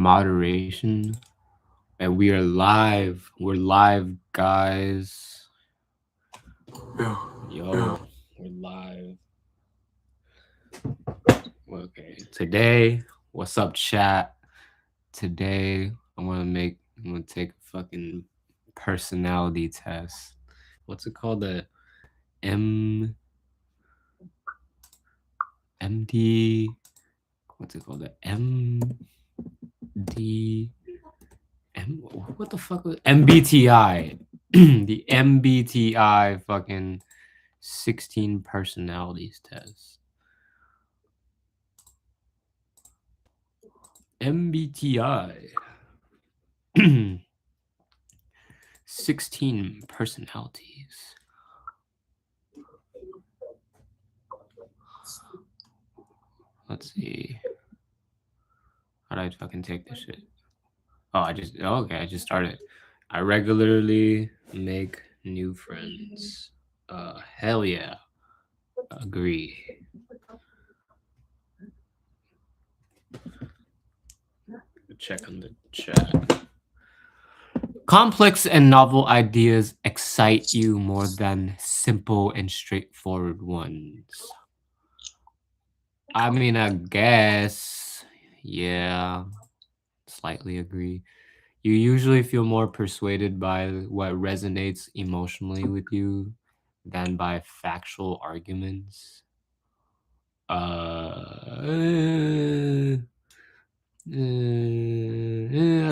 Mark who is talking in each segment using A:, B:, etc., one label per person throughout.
A: moderation. And we are live. We're live, guys. Yo, we're live. Okay. Today, what's up, chat? Today, I'm gonna take a fucking personality test. What's it called? The M MD. What's it called? The MD. What the fuck was MBTI? The MBTI fucking 16 personalities test. MBTI. 16 personalities. Let's see. How do I fucking take this shit? Okay, I just started. I regularly make new friends. Hell yeah. Agree. Check on the chat. Complex and novel ideas excite you more than simple and straightforward ones. I mean, I guess. Yeah. Slightly agree. You usually feel more persuaded by what resonates emotionally with you than by factual arguments. I'll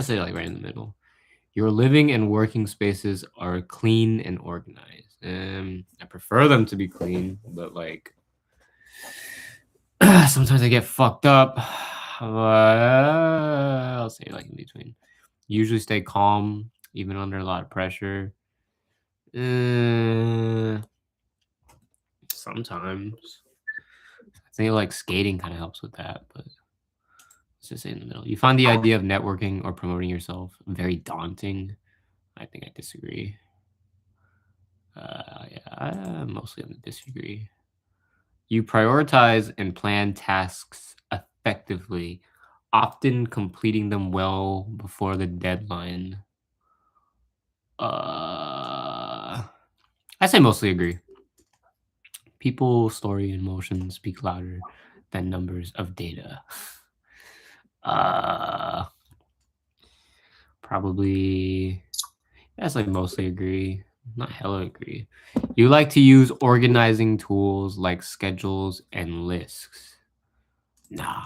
A: say like right in the middle. Your living and working spaces are clean and organized. I prefer them to be clean, but like sometimes I get fucked up. I'll say like in between. Usually stay calm even under a lot of pressure. Sometimes I think like skating kind of helps with that, but let's just say in the middle. You find the idea of networking or promoting yourself very daunting. I think I disagree. Yeah, I'm mostly on the disagree. You prioritize and plan tasks effectively, often completing them well before the deadline. I say mostly agree. People, story, and emotions speak louder than numbers of data. Probably. That's like mostly agree. Not hella agree. You like to use organizing tools like schedules and lists. Nah.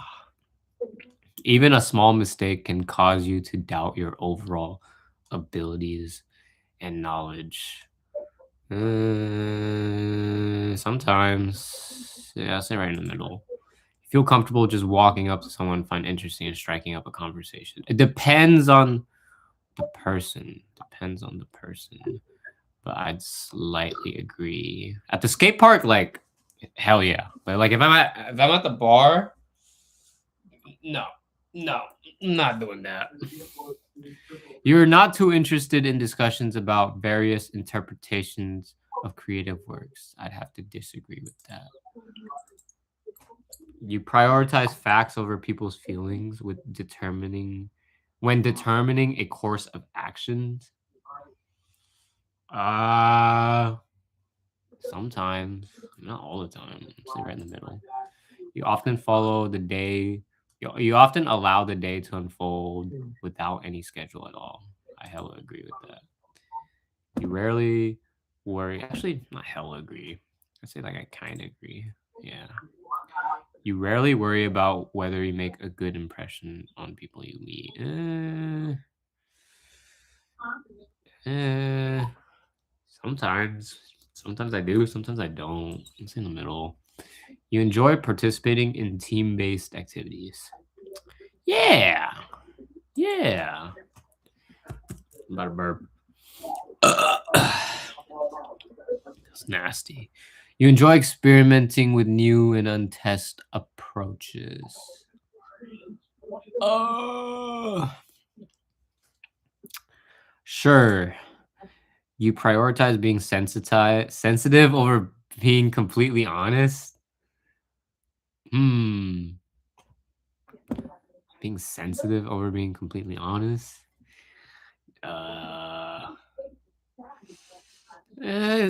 A: Even a small mistake can cause you to doubt your overall abilities and knowledge. Sometimes. Yeah, I'll say right in the middle. Feel comfortable just walking up to someone, find interesting, and striking up a conversation. It depends on the person. Depends on the person. But I'd slightly agree. At the skate park, like, hell yeah. But like if I'm at the bar, no, I'm not doing that. You're not too interested in discussions about various interpretations of creative works. I'd have to disagree with that. You prioritize facts over people's feelings when determining a course of actions. Sometimes, not all the time. Say right in the middle. You often follow the day. You often allow the day to unfold without any schedule at all. I hella agree with that. You rarely worry. Actually, not hella agree. I say like I kind of agree. Yeah. You rarely worry about whether you make a good impression on people you meet. Sometimes. Sometimes I do, sometimes I don't. It's in the middle. You enjoy participating in team-based activities. Yeah. Yeah. I'm about to burp. That's nasty. You enjoy experimenting with new and untested approaches. Sure. You prioritize being sensitive over being completely honest. being sensitive over being completely honest. Uh,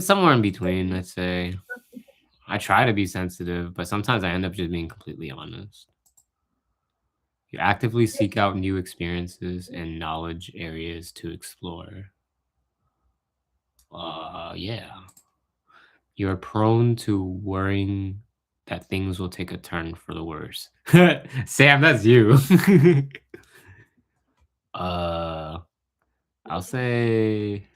A: somewhere in between, I'd say. I try to be sensitive, but sometimes I end up just being completely honest. You actively seek out new experiences and knowledge areas to explore. Yeah. You're prone to worrying that things will take a turn for the worse. Sam, that's you. uh, I'll say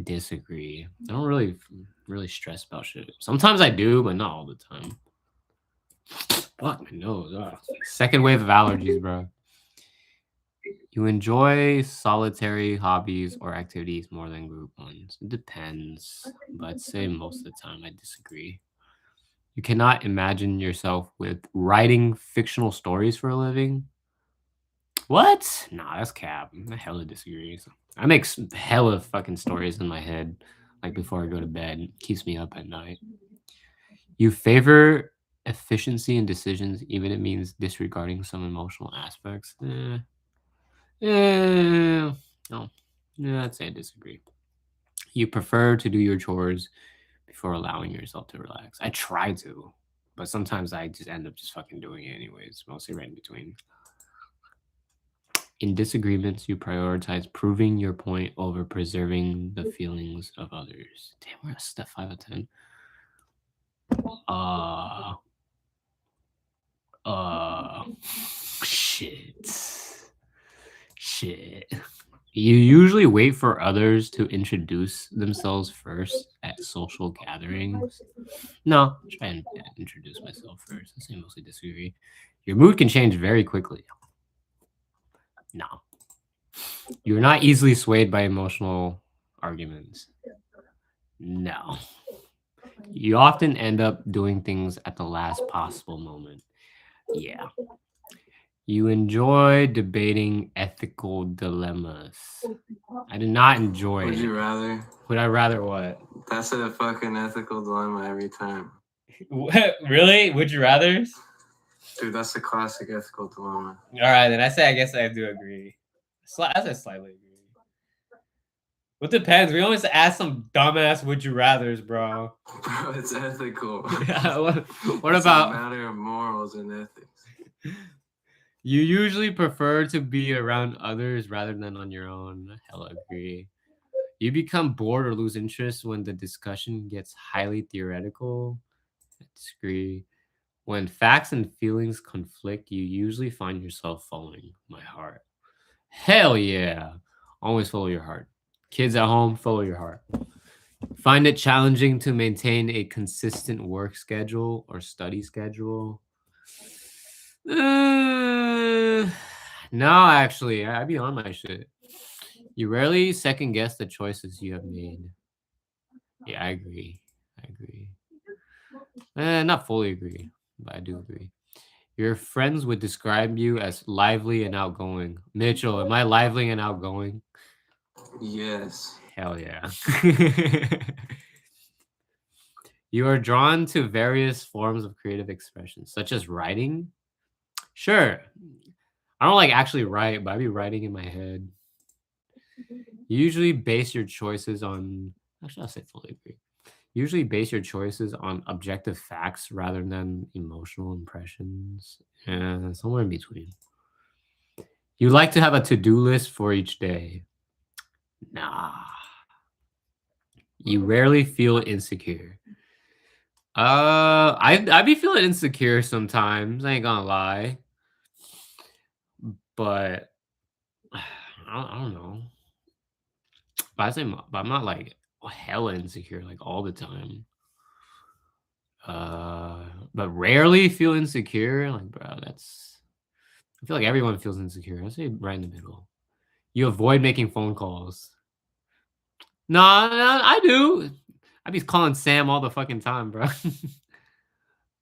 A: disagree. I don't really stress about shit. Sometimes I do, but not all the time. Fuck my nose. Ugh. Second wave of allergies, bro. You enjoy solitary hobbies or activities more than group ones. It depends, but I'd say most of the time I disagree. You cannot imagine yourself with writing fictional stories for a living. What? Nah, that's cap. I hella disagree. I make hella fucking stories in my head, like before I go to bed. It keeps me up at night. You favor efficiency in decisions, even if it means disregarding some emotional aspects. No. Yeah, I'd say I disagree. You prefer to do your chores before allowing yourself to relax. I try to, but sometimes I just end up just fucking doing it anyways, mostly right in between. In disagreements, you prioritize proving your point over preserving the feelings of others. Damn, we're at step 5 of 10. Uh, shit. Shit. You usually wait for others to introduce themselves first at social gatherings. No, try and introduce myself first. I say mostly disagree. Your mood can change very quickly. No. You're not easily swayed by emotional arguments. No. You often end up doing things at the last possible moment. Yeah. You enjoy debating ethical dilemmas. I do not enjoy
B: Would
A: it.
B: you rather?
A: Would I rather what?
B: That's a fucking ethical dilemma every time.
A: What? Really? Would you rather?
B: Dude, that's a classic ethical dilemma.
A: All right, then I guess I do agree. I said slightly agree. It depends. We always ask some dumbass would you rather's, bro.
B: Bro, it's ethical.
A: What
B: It's
A: about
B: a matter of morals and ethics.
A: you usually prefer to be around others rather than on your own? I hella agree. You become bored or lose interest when the discussion gets highly theoretical. I disagree. When facts and feelings conflict, you usually find yourself following my heart. Hell yeah. Always follow your heart. Kids at home, follow your heart. Find it challenging to maintain a consistent work schedule or study schedule. No, actually, I be on my shit. You rarely second guess the choices you have made. Yeah, I agree. I agree. Not fully agree, but I do agree. Your friends would describe you as lively and outgoing. Mitchell, am I lively and outgoing?
B: Yes.
A: Hell yeah. You are drawn to various forms of creative expression, such as writing. Sure. I don't like actually write, but I be writing in my head. You usually base your choices on, actually, I'll say fully agree. Usually base your choices on objective facts rather than emotional impressions. And somewhere in between. You like to have a to-do list for each day. Nah. You rarely feel insecure. I be feeling insecure sometimes. I ain't gonna lie, but I don't know. But but I'm not like hella insecure like all the time. But rarely feel insecure. Like, bro, that's. I feel like everyone feels insecure. I say right in the middle. You avoid making phone calls. Nah, nah, I do. I be calling Sam all the fucking time, bro.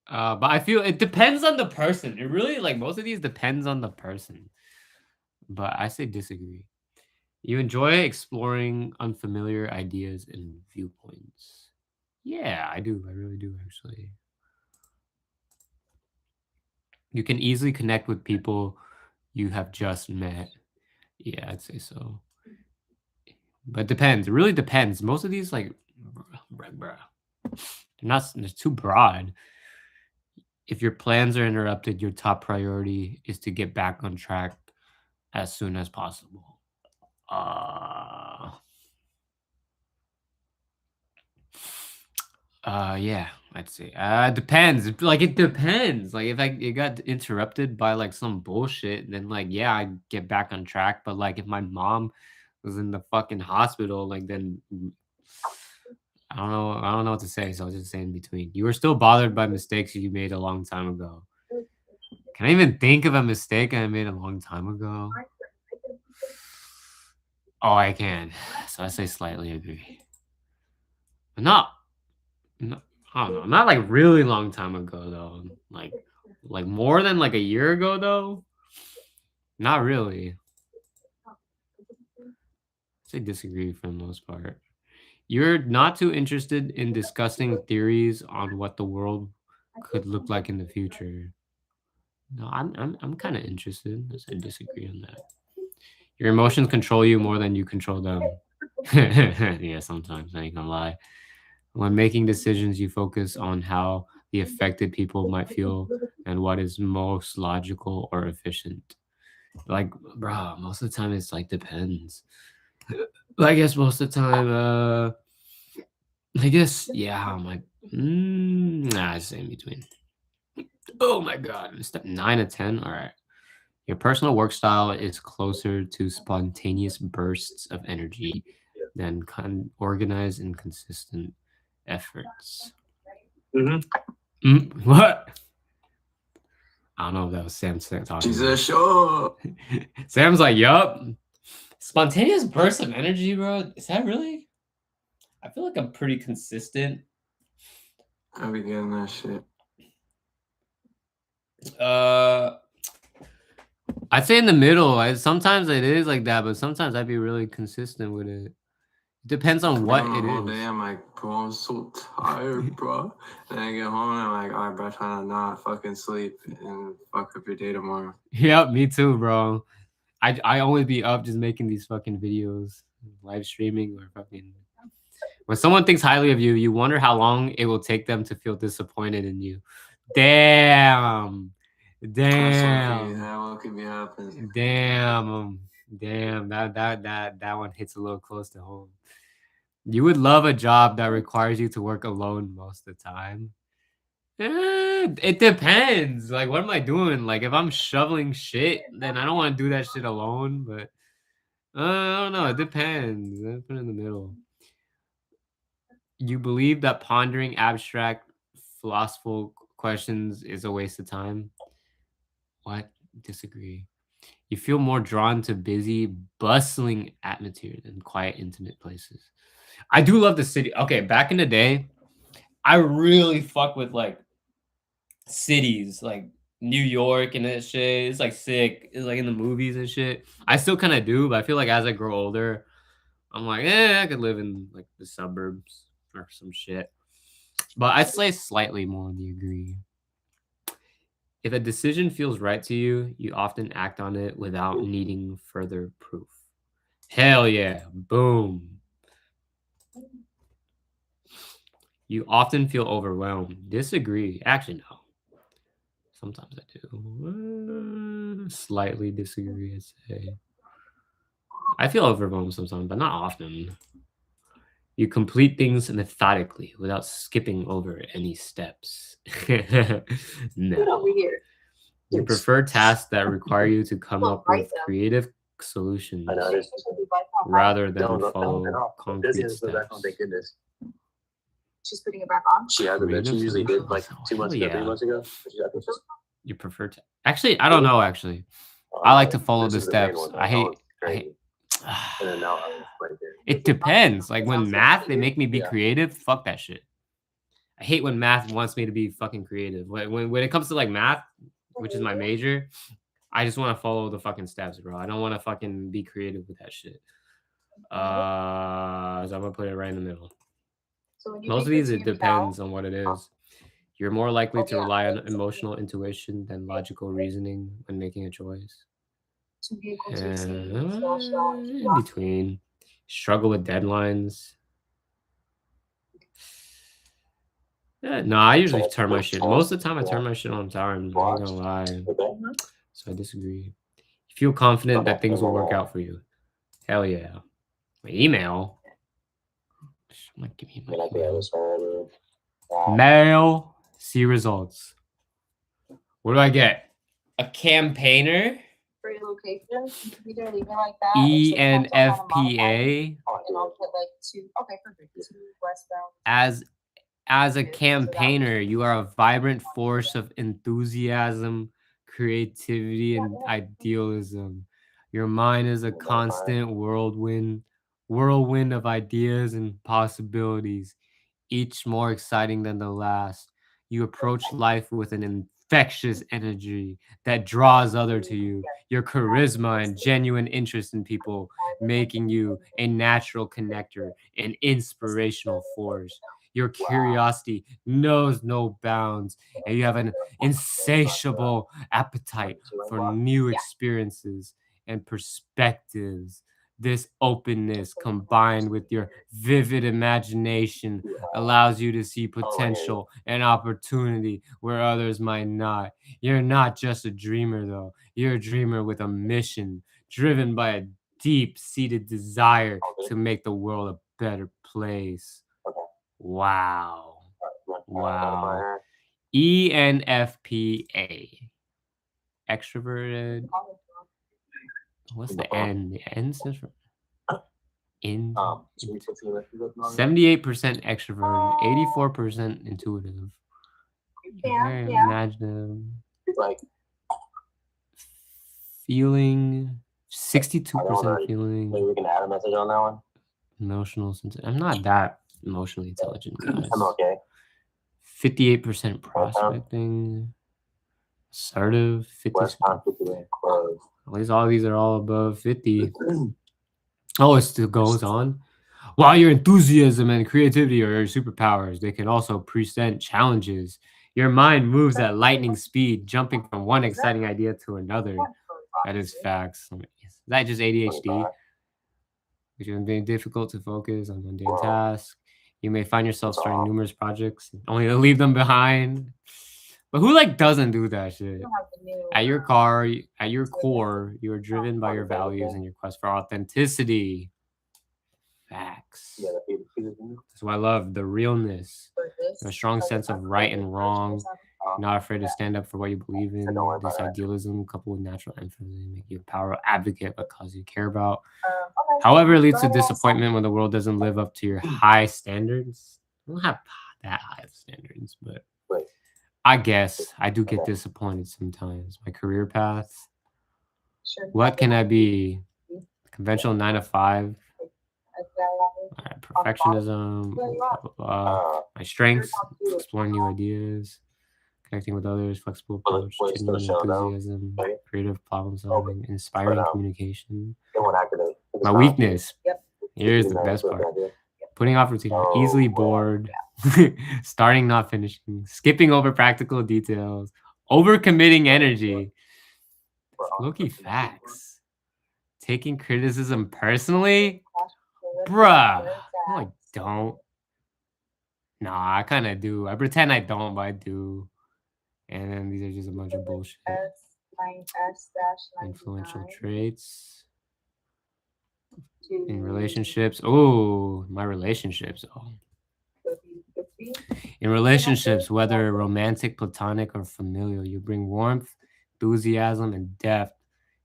A: But I feel it depends on the person. It really like most of these depends on the person. But I say disagree. You enjoy exploring unfamiliar ideas and viewpoints. Yeah, I do. I really do actually. You can easily connect with people you have just met. Yeah, I'd say so. But it depends. It really depends. Most of these, like, they're not. They're too broad. If your plans are interrupted, your top priority is to get back on track as soon as possible. Uh, yeah, I'd say. Depends. Like, it depends. Like, if it got interrupted by like some bullshit, then like, yeah, I get back on track. But like, if my mom was in the fucking hospital, like, then I don't know. I don't know what to say. So I'll just say in between. You were still bothered by mistakes you made a long time ago. Can I even think of a mistake I made a long time ago? Oh, I can. So I say slightly agree. But not, no, I don't know. Not like really long time ago though. Like more than like a year ago though. Not really. I say disagree for the most part. You're not too interested in discussing theories on what the world could look like in the future. No, I'm kind of interested. I say disagree on that. Your emotions control you more than you control them. Yeah, sometimes I ain't gonna lie. When making decisions, you focus on how the affected people might feel and what is most logical or efficient. Like, bro, most of the time it's like depends. I guess most of the time, I guess, yeah, nah, it's in between. Oh my god, step 9 to 10. All right. Your personal work style is closer to spontaneous bursts of energy than organized and consistent efforts. What? I don't know if that was Sam talking.
B: Jesus, sure.
A: Sam's like, yup. Spontaneous bursts of energy, bro. Is that really? I feel like I'm pretty consistent.
B: I be getting that shit.
A: I'd say in the middle. Sometimes it is like that, but sometimes I'd be really consistent with it. Depends on what it
B: Whole
A: is.
B: day, I'm like, bro, I'm so tired, bro. Then I get home and I'm like, all right, bro, trying to not fucking sleep and fuck up your day tomorrow.
A: Yep, me too, bro. I always be up just making these fucking videos, live streaming or fucking. When someone thinks highly of you, you wonder how long it will take them to feel disappointed in you. Damn. Damn.
B: What could be happening?
A: Damn. Damn. That one hits a little close to home. You would love a job that requires you to work alone most of the time. It depends. Like, what am I doing? Like, if I'm shoveling shit, then I don't want to do that shit alone. But I don't know. It depends. I put it in the middle. You believe that pondering abstract philosophical questions is a waste of time? What? Disagree. You feel more drawn to busy, bustling atmosphere than quiet, intimate places. I do love the city. Okay, back in the day, I really fuck with like cities, like New York and that shit. It's like sick. It's like in the movies and shit. I still kind of do, but I feel like as I grow older, I'm like, I could live in like the suburbs or some shit. But I'd say slightly more on the agree. If a decision feels right to you, you often act on it without needing further proof. Hell yeah. Boom. You often feel overwhelmed. Disagree. Actually, no. Sometimes I do. Slightly disagree, I'd say. I feel overwhelmed sometimes, but not often. You complete things methodically without skipping over any steps. No.
C: Over here.
A: You prefer tasks that require you to come up with creative solutions
C: I know there's
A: rather than
C: don't
A: follow
C: at all.
A: concrete
C: Business was back
A: steps.
C: on, thank goodness. She's putting it back on.
A: She hasn't been. She usually did like 2 months ago, 3 months
C: ago.
A: You prefer to actually? I don't know. Actually, I like to follow the steps. I hate.
C: And then now I'm right there.
A: It depends. Like when math, they make me be creative. Fuck that shit. I hate when math wants me to be fucking creative. When it comes to like math, which is my major, I just want to follow the fucking steps, bro. I don't want to fucking be creative with that shit. So I'm gonna put it right in the middle. Most of these, it depends on what it is. You're more likely to rely on emotional intuition than logical reasoning when making a choice.
C: To be able to
A: And
C: see
A: in between, struggle with deadlines. Yeah, no, I usually turn my shit. Most of the time, I turn my shit on time. I ain't gonna lie. So I disagree. You feel confident that things will work out for you. Hell yeah. My email. Give me my email. Mail. See results. What do I get? A campaigner.
C: for your location. You can either leave it like that.
A: ENFPA.
C: And I'll put like 2. Okay, perfect. 2 westbound.
A: As a campaigner, you are a vibrant force of enthusiasm, creativity, and idealism. Your mind is a constant whirlwind of ideas and possibilities, each more exciting than the last. You approach life with an infectious energy that draws others to you. Your charisma and genuine interest in people making you a natural connector, an inspirational force. Your curiosity knows no bounds, and you have an insatiable appetite for new experiences and perspectives. This openness, combined with your vivid imagination, allows you to see potential and opportunity where others might not. You're not just a dreamer, though. You're a dreamer with a mission, driven by a deep-seated desire to make the world a better place. Wow. Wow. ENFPA. Extroverted. What's the N? The N stands for in. 78% extroverted, 84% intuitive. Very imaginative. Feeling 62% feeling.
C: Maybe we can add a message on that one.
A: Emotional sensitive. I'm not that emotionally intelligent, guys.
C: I'm okay.
A: 58% prospecting. Assertive. 50. At least all these are all above 50. Oh, it still goes on. While your enthusiasm and creativity are your superpowers, they can also present challenges. Your mind moves at lightning speed, jumping from one exciting idea to another. That is facts. Is that just ADHD? Which is being difficult to focus on mundane tasks. You may find yourself starting numerous projects, only to leave them behind. But who doesn't do that shit? At your core, you are driven by your values and your quest for authenticity. Facts. That's why I love the realness. A strong sense of right and wrong. Not afraid to stand up for what you believe in. This idealism, coupled with natural empathy, make you a powerful advocate of a cause you care about. However, it leads to disappointment when the world doesn't live up to your high standards. I don't have that high of standards, but I guess I do get disappointed sometimes. My career path. What can I be? Conventional 9 to 5. Right, perfectionism. Blah, blah, blah. My strengths: exploring new ideas, connecting with others, flexible approach, genuine enthusiasm, creative problem solving, inspiring communication. My weakness. Here's the best part: putting off routine, easily bored, starting not finishing, skipping over practical details, overcommitting energy. Low-key facts. Taking criticism personally, bruh. No, I don't. Nah, I kind of do. I pretend I don't, but I do. And then these are just a bunch of bullshit. Influential traits. In relationships. Oh, my relationships. Oh. In relationships, whether romantic, platonic, or familial, you bring warmth, enthusiasm, and depth.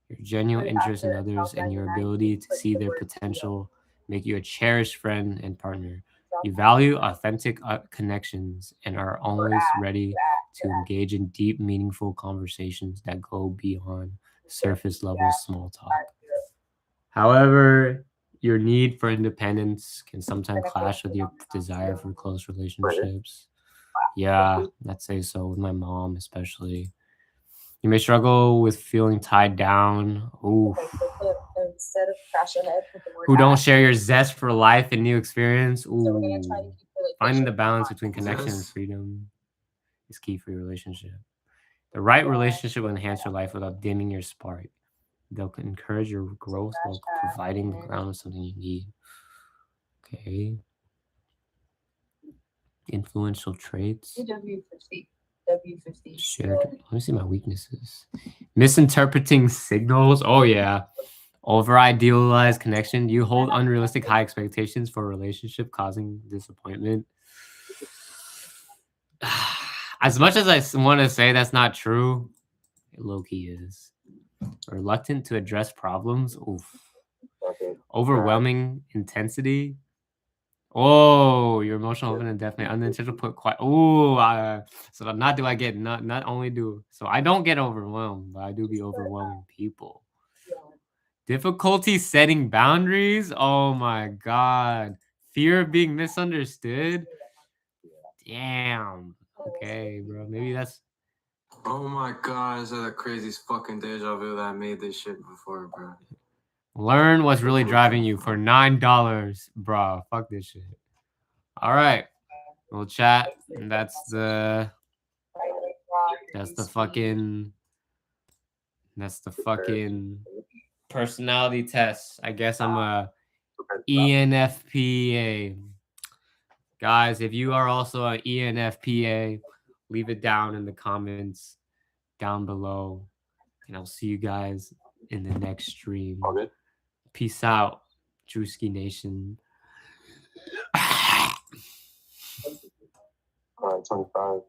A: Your genuine interest in others and your ability to see their potential make you a cherished friend and partner. You value authentic connections and are always ready to engage in deep, meaningful conversations that go beyond surface level small talk. However, your need for independence can sometimes clash with your desire for close relationships. Yeah, I'd say so with my mom, especially. You may struggle with feeling tied down. Ooh. Who don't share your zest for life and new experience. Ooh. Finding the balance between connection and freedom. is key for your relationship. The right relationship will enhance your life without dimming your spark. They'll encourage your growth while providing the ground of something you need. Okay. Influential traits.
C: W50.
A: Shared. Let me see my weaknesses. Misinterpreting signals. Oh, yeah. Over idealized connection. You hold unrealistic high expectations for a relationship, causing disappointment. As much as I want to say that's not true, it low-key is. Reluctant to address problems. Oof. Overwhelming intensity. Oh, your emotional open and definitely unintentional put quite. Oh, so not do I get not only do so I don't get overwhelmed, but I do be overwhelming people. Difficulty setting boundaries. Oh my god, fear of being misunderstood. Damn. Okay, bro. Maybe that's.
B: Oh my god, is that the craziest fucking deja vu that I made this shit before, bro?
A: Learn what's really driving you for $9, bro. Fuck this shit. All right, we'll chat. And that's the fucking personality test. I guess I'm a ENFPA. Guys, if you are also an ENFPA, leave it down in the comments down below. And I'll see you guys in the next stream.
B: Okay.
A: Peace out, Drewskie Nation.
B: All right, 25.